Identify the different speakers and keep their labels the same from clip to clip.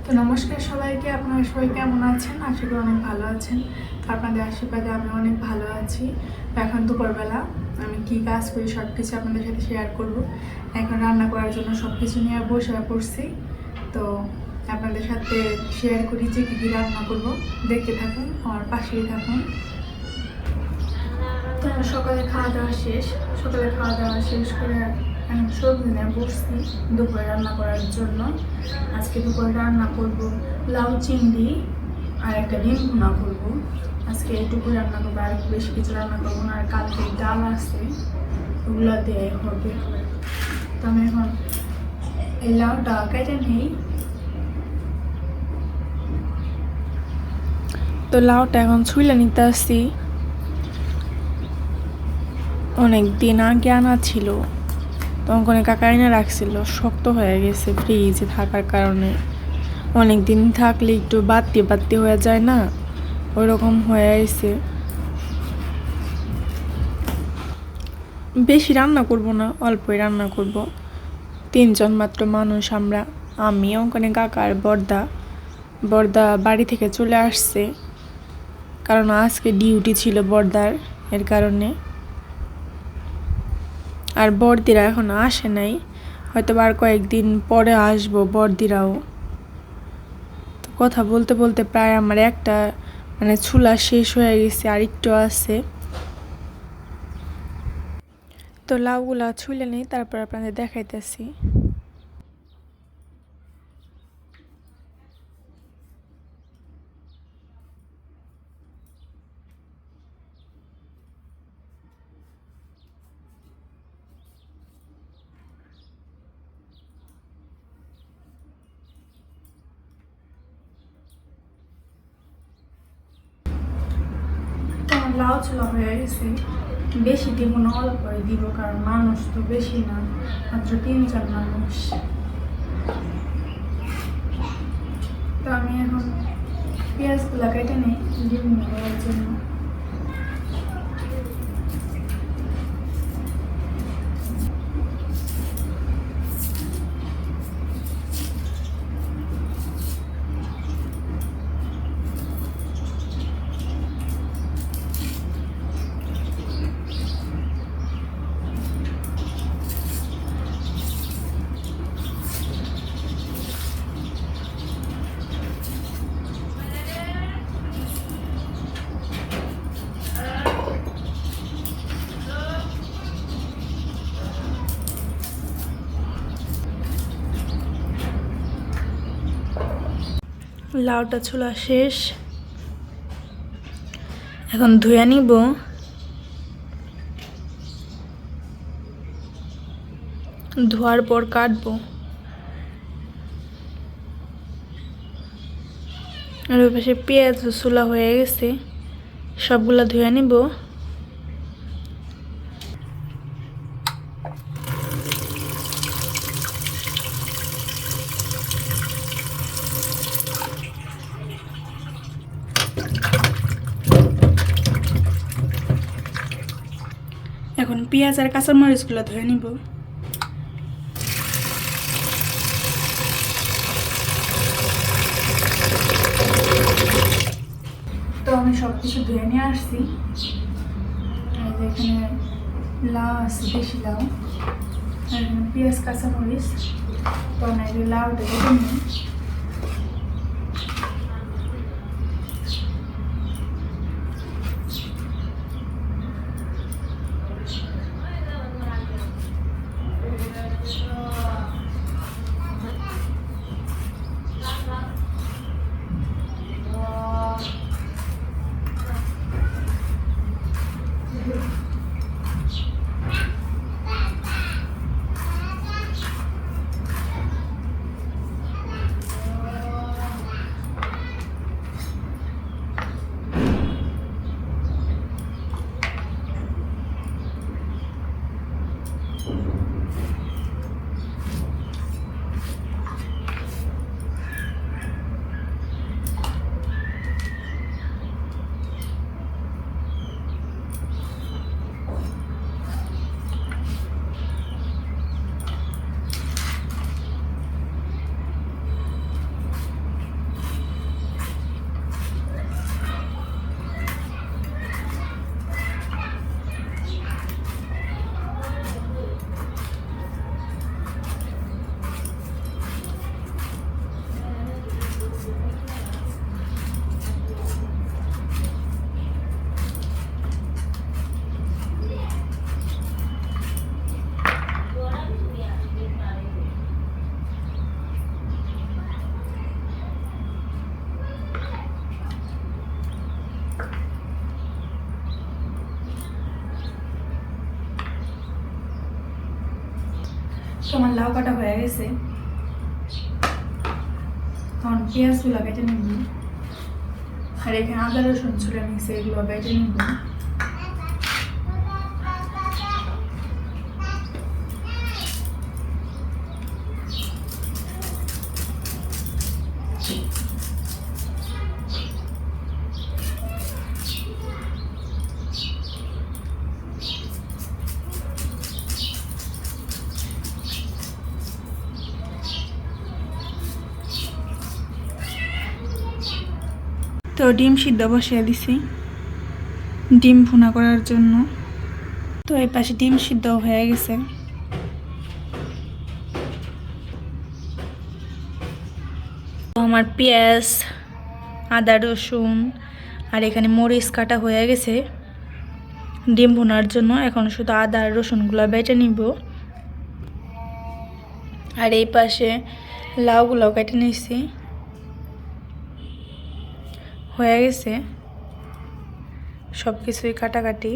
Speaker 1: তো নমস্কার সবাইকে, আপনারা সবাই কেমন আছেন? আশা করি অনেক ভালো আছেন। তো আপনাদের আশীর্বাদে আমি অনেক ভালো আছি। তো এখন দুপুরবেলা আমি কী কাজ করি সব কিছু আপনাদের সাথে শেয়ার করব। এখন রান্না করার জন্য সব কিছু নিয়ে বসে পড়ছি। তো আপনাদের সাথে শেয়ার করি যে কী কী রান্না করব। দেখতে থাকুন, আমার পাশেই থাকুন। তো সকালে খাওয়া দাওয়া শেষ করে এখন সবজি নিয়ে বসছি দুপুরে রান্না করার জন্য। আজকে দুপুরে রান্না করব লাউ চিংড়ি আর একটা ডিম ভুনা করবো। আজকে এইটুকু রান্না করবো, আর বেশি কিছু রান্না করবো না। আর কালকে ডাল আছে, ওগুলো দিয়ে হবে। তো আমি এখন এই লাউটা কেটে নিই। তো লাউটা এখন ছুলে নিতে আসছি। অনেক দিন আগে আনা ছিল, তখন কোনো কাকা এনে রাখছিল, শক্ত হয়ে গেছে ফ্রিজে থাকার কারণে। অনেক দিন থাকলে একটু বাড়তি বাড়তি হয়ে যায় না, ওই রকম হয়ে আছে। বেশি রান্না করব না, অল্পই রান্না করব। 3 জন মাত্র মানুষ আমরা, আমি ওখানে কাকা আর বর্দা বাড়ি থেকে চলে আসছে, কারণ আজকে ডিউটি ছিল বর্দার, এর কারণে। আর বর্দিরা এখন আসে নাই, হয়তো আর কয়েকদিন পরে আসবো বর্দিরাও। তো কথা বলতে বলতে প্রায় আমার একটা ছুলা শেষ হয়ে গেছে, আর একটু আছে। তো লাউগুলা ছুলে নেই, তারপর আপনাদের দেখাইতেছি। লাউ ছোলা হয়ে গেছে, বেশি দিব না, অল্প দিব, কারণ মানুষ তো বেশি না, মাত্র 3 জন মানুষ। তো আমি এখন পেঁয়াজগুলা কেটে নিই ডিম করার জন্য। লাউটা ছোলা শেষ, এখন ধুয়ে নিব। ধোয়ার পর কাটবো। আর ওই পাশে পেঁয়াজ ছোলা হয়ে গেছে, সবগুলা ধুয়ে নিব। এখন পেঁয়াজ আর কাঁচামরিচগুলো ধুয়ে নিব। তো আমি সব কিছু ধুয়ে নিয়ে আসছি। এখানে লাউ আছে, দেশি লাউ, আর এখানে পেঁয়াজ কাঁচামরিচ। তো আমি লাউটা কেটে নিই। তোমার লাউ কাটা হয়ে গেছে, তখন পেঁয়াজগুলো বেটে নিব। আর এখানে আদা রসুন ছুলে নিচ্ছে, এগুলো বেটে নিব। তো ডিম সিদ্ধ বসিয়ে দিছি ডিম ভুনা করার জন্য। তো এই পাশে ডিম সিদ্ধ হয়ে গেছে। তো আমার পেঁয়াজ, আদা রসুন আর এখানে মরিচ কাটা হয়ে গেছে ডিম ভুনার জন্য। এখন শুধু আদা আর রসুনগুলো বেটে নিব। আর এই পাশে লাউগুলো কেটে নিয়েছি, হয়ে গেছে সব কিছুই কাটাকাটি।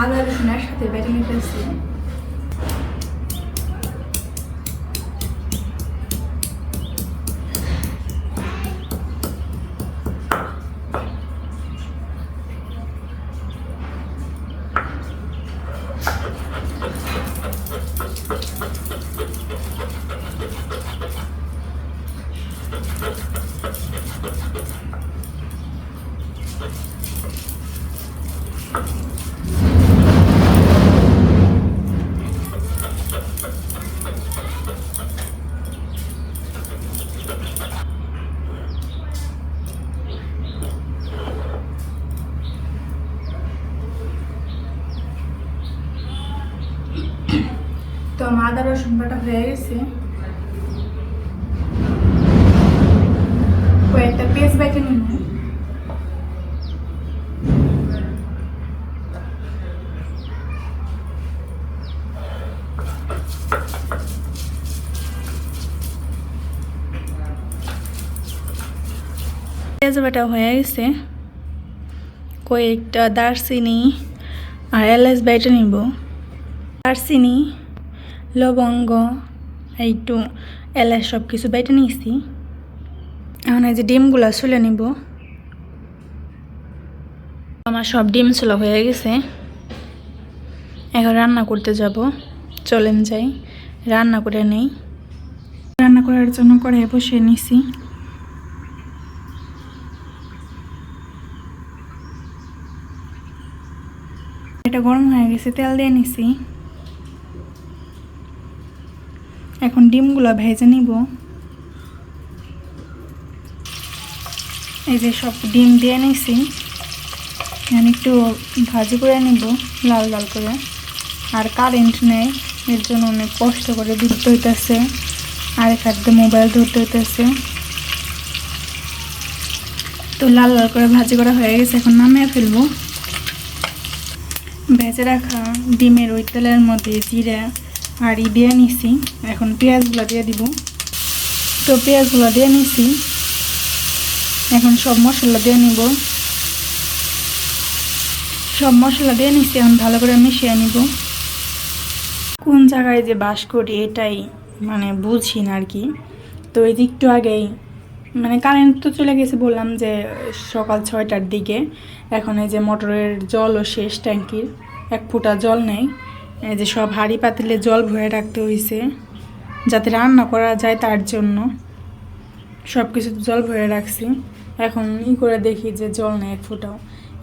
Speaker 1: আদা রসুন একসাথে বেটে নিতেছি। তো আমার আদা রসুন বাটা হয়ে গেছে। কয়েকটা পেঁয়াজ বেটে নিব। পেঁয়াজ বাটা হয়ে গেছে। কয়েকটা দারচিনি আর এলাচ বেটে নিব। দারচিনি, লবঙ্গ, একটু এলাচ সব কিছু বেটে নিয়েছি। এখন এই যে ডিমগুলো ছুলে নিব। আমার সব ডিম ছোলা হয়ে গেছে। এখন রান্না করতে যাব, চলেন যাই রান্না করে নেই। রান্না করার জন্য কড়াই বসিয়ে নিছি। এটা গরম হয়ে গেছে, তেল দিয়ে নিছি। এখন ডিমগুলো ভেজে নিব। এই যে সব ডিম দিয়ে নিছি, আমি একটু ভাজি করে নিব লাল লাল করে। আর কারেন্ট নেই, এর জন্য অনেক কষ্ট করে ধরতে হইতেছে, আর এক হাতে মোবাইল ধরতে হইতেছে। তো লাল লাল করে ভাজি করা হয়ে গেছে, এখন নামিয়ে ফেলবো। ভেজে রাখা ডিমের ওই তেলের মধ্যে জিরা আর দিয়ে নিছি। এখন পেঁয়াজগুলো দিয়ে দিব। তো পেঁয়াজগুলো দিয়ে নিছি, এখন সব মশলা দিয়ে নিব। সব মশলা দিয়ে নিছি, এখন ভালো করে মিশিয়ে নিব। কোন জায়গায় যে বাস করি এটাই মানে বুঝি না আর কি। তো এই যে একটু আগেই মানে কারেন্ট তো চলে গেছে, বললাম যে সকাল 6টার দিকে। এখন এই যে মোটরের জলও শেষ, ট্যাঙ্কির 1 ফুটা জল নেই। এই যে সব হাঁড়ি পাতিলে জল ভরে রাখতে হয়েছে যাতে রান্না করা যায়, তার জন্য সব কিছু জল ভরে রাখছি। এখন করে দেখি যে জল নেই 1 ফুটাও।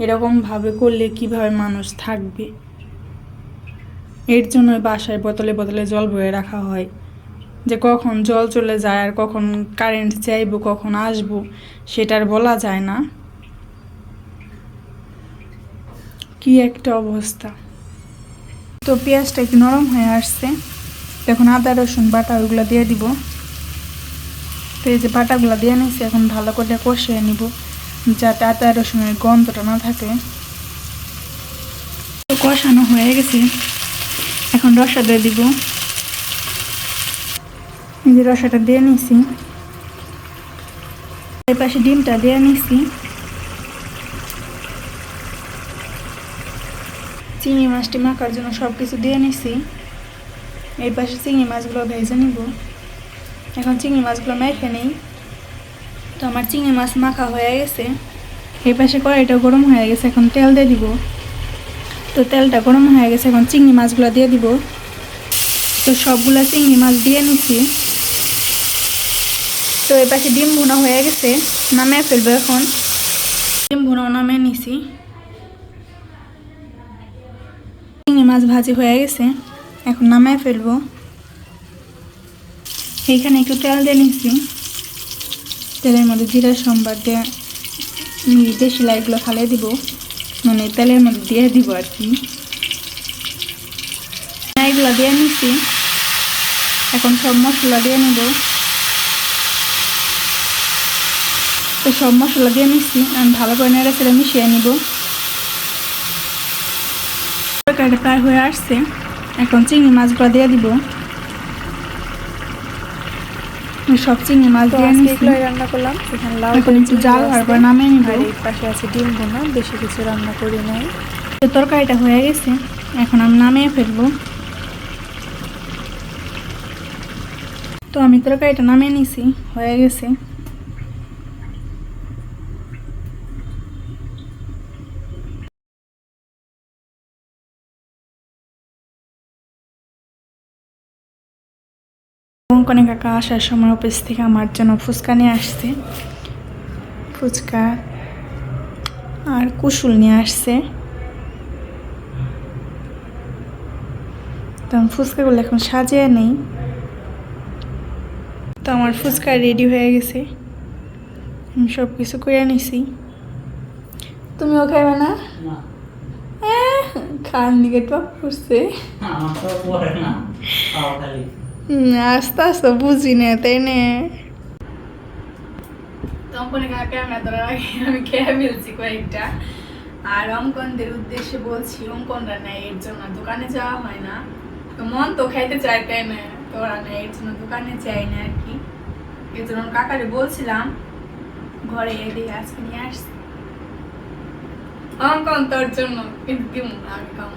Speaker 1: এরকমভাবে করলে কিভাবে মানুষ থাকবে? এর জন্য বাসায় বোতলে বোতলে জল ভরে রাখা হয়, যে কখন জল চলে যায় আর কখন কারেন্ট যাইব, কখন আসবো সেটার বলা যায় না। কি একটা অবস্থা। তো পেঁয়াজটা একটু নরম হয়ে আসছে, এখন আদা রসুন বাটা ওগুলো দিয়ে দিব। তো এই যে বাটাগুলো দিয়ে নিচ্ছি, এখন ভালো করে কষিয়ে নিব যাতে আদা রসুনের গন্ধটা না থাকে। তো কষানো হয়ে গেছে, এখন রসা দিয়ে দিব। এই যে রসাটা দিয়ে নিছি, এই পাশে ডিমটা দিয়ে নিছি, চিংড়ি মাছটি মাখার জন্য সব কিছু দিয়ে নিছি। এই পাশে চিংড়ি মাছগুলো ভেজে নিব। এখন চিংড়ি মাছগুলো মেখে নেই। তো আমার চিংড়ি মাছ মাখা হয়ে গেছে। এই পাশে কড়াইটা গরম হয়ে গেছে, এখন তেল দিয়ে দিব। তো তেলটা গরম হয়ে গেছে, এখন চিংড়ি মাছগুলো দিয়ে দিব। তো সবগুলো চিংড়ি মাছ দিয়ে নিছি। তো এই পাশে ডিম ভুনা হয়ে গেছে, নামিয়ে ফেলবো। এখন ডিম ভুনাও নামিয়ে নিছি। চিংড়ি মাছ ভাজি হয়ে গেছে, এখন নামিয়ে ফেলবো। এইখানে একটু তেল দিয়ে নিচ্ছি, তেলের মধ্যে জিরা সম্বার দিয়ে দেশি লাইগুলো ফালিয়ে দিব, মানে তেলের মধ্যে দিয়ে দিব আর কি। লাইগুলো দিয়ে নিচ্ছি, এখন সব মশলা দিয়ে নেব। তো সব মশলা দিয়ে নিচ্ছি, আমি ভালো করে নেড়ে চেড়ে মিশিয়ে নিব। তরকারিটা প্রায় হয়ে আসছে, এখন চিংড়ি মাছগুলো দিয়ে দিব। সব চিংড়ি মাছ দিয়ে নিচ্ছি,
Speaker 2: রান্না করলাম। এখানে লাউ
Speaker 1: এখন একটু জাল হওয়ার পর নামিয়ে নিব।
Speaker 2: আর এই পাশে আছে ডিম ভুনা, বেশি কিছু রান্না করি নাই।
Speaker 1: তো তরকারিটা হয়ে গেছে, এখন আমি নামিয়ে ফেলবো। তো আমি তরকারিটা নামিয়ে নিছি, হয়ে গেছে। অঙ্কনে কাকা আসার সময় অফিস থেকে আমার জন্য ফুচকা নিয়ে আসছে, ফুচকা আর কুসুল নিয়ে আসছে। তো আমি ফুচকাগুলো এখন সাজিয়ে নেই। তো আমার ফুচকা রেডি হয়ে গেছে, আমি সব কিছু করে নিছি। তুমিও খাইবে না? খান দিকে টপ করছে। আস্তে আস্তে বুঝি না, তাই না? অঙ্কনে ক্যামেরা ধরার আগে আমি খেয়ে ফেলছি কয়েকটা। আর অঙ্কনদের উদ্দেশ্যে বলছি, অঙ্কনরা নেয় এর জন্য দোকানে যাওয়া হয় না। তো মন তো খাইতে চায়, তাই না? তো ওরা নেয় এর জন্য দোকানে যাই না আর কি। এর জন্য কাকারে বলছিলাম ঘরে এদিকে আজকে নিয়ে আসছি। অঙ্কন তোর জন্য, কিন্তু দিব না, আমি খাবো।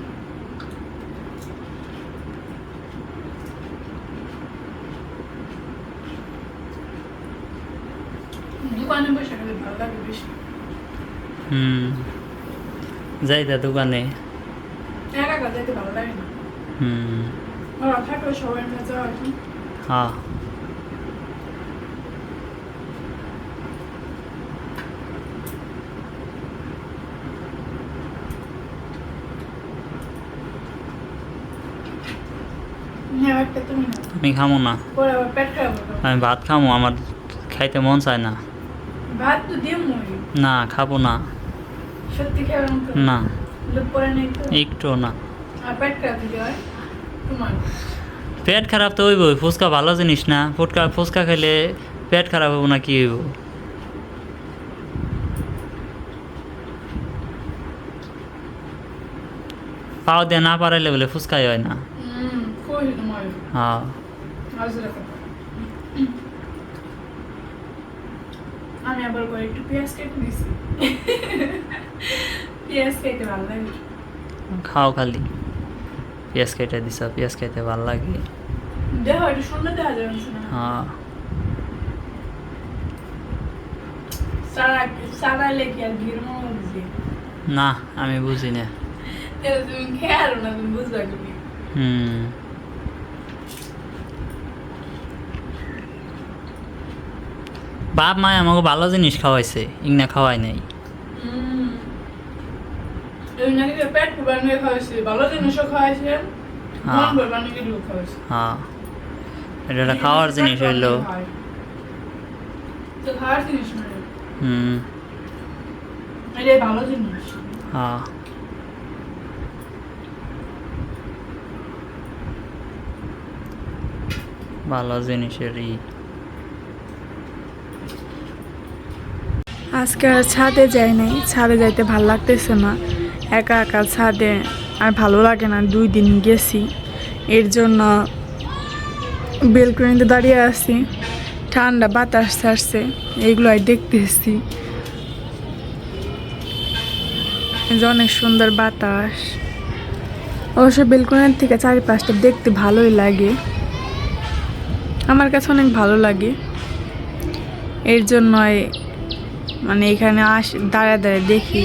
Speaker 1: দোকানে বসে খেলে ভালো লাগে বেশি।
Speaker 3: যাই তা দোকানে
Speaker 1: একা একা যেতে ভালো লাগে না। ওরা থাকলে সবাই মিলে যাওয়া আর কি।
Speaker 3: হ্যাঁ
Speaker 1: হ্যাঁ, একটা তুমি না,
Speaker 3: আমি খামো না,
Speaker 1: পরে আবার পেট খারাপ হবে।
Speaker 3: আমি ভাত খামো, আমার খাইতে মন চায় না।
Speaker 1: ভাত তো দিয়ে মই,
Speaker 3: না খাবো না,
Speaker 1: সত্যি খাবেন তো?
Speaker 3: না
Speaker 1: লোক পরে নেই তো?
Speaker 3: একটু না।
Speaker 1: আর পেট খারাপ দিতে হয় তোমার?
Speaker 3: পেট খারাপ তো হইব, ফুচকা ভালো জিনিস না। ফুচকা খেলে পেট খারাপ হবো না, কি হইব? পাও দিয়ে না পারাইলে বলে ফুচকাই হয় না।
Speaker 1: কই তোমার?
Speaker 3: হ্যাঁ
Speaker 1: আজ রাখো। আমি আবার করে একটু পেঁয়াজ কেটে দিছি। পেঁয়াজ খেতে ভালো লাগে।
Speaker 3: খাও খালি পেঁয়াজ কেটে দিছ, পেঁয়াজ খেতে ভালো লাগে।
Speaker 1: দেখো একটু সুন্দর দেখা যাবে না?
Speaker 3: হ্যাঁ
Speaker 1: সারা লেখি আর ঘির মনে বুঝি
Speaker 3: না, আমি বুঝি না।
Speaker 1: তুমি খেয়াল না, তুমি বুঝবা তুমি।
Speaker 3: বাপ মায় আমাকে ভালো জিনিস খাওয়াইছে, ইগনা খাওয়াই নাই।
Speaker 1: পেট বানিয়ে খাওয়াইছে, ভালো জিনিসও খাওয়াইছে, মন বানিয়ে খাওয়াইছে।
Speaker 3: হ্যাঁ এটা খাওয়ার জিনিস হইলো।
Speaker 1: তো খাওয়ার জিনিস নয়, এটা ভালো জিনিস।
Speaker 3: হ্যাঁ ভালো জিনিসেরই
Speaker 2: আজকে আর ছাদে যাই নাই, ছাদে যাইতে ভালো লাগতেছে না, একা একা ছাদে আর ভালো লাগে না। 2 দিন গেছি, এর জন্য বেলকনিতে দাঁড়িয়ে আছি, ঠান্ডা বাতাস ছাড়ছে, এইগুলোই দেখতেছি। এই যে অনেক সুন্দর বাতাস, অবশ্য বেলকনির থেকে চারিপাশটা দেখতে ভালোই লাগে, আমার কাছে অনেক ভালো লাগে। এর জন্যই মানে এখানে দাঁড়ায় দাঁড়ায় দেখি।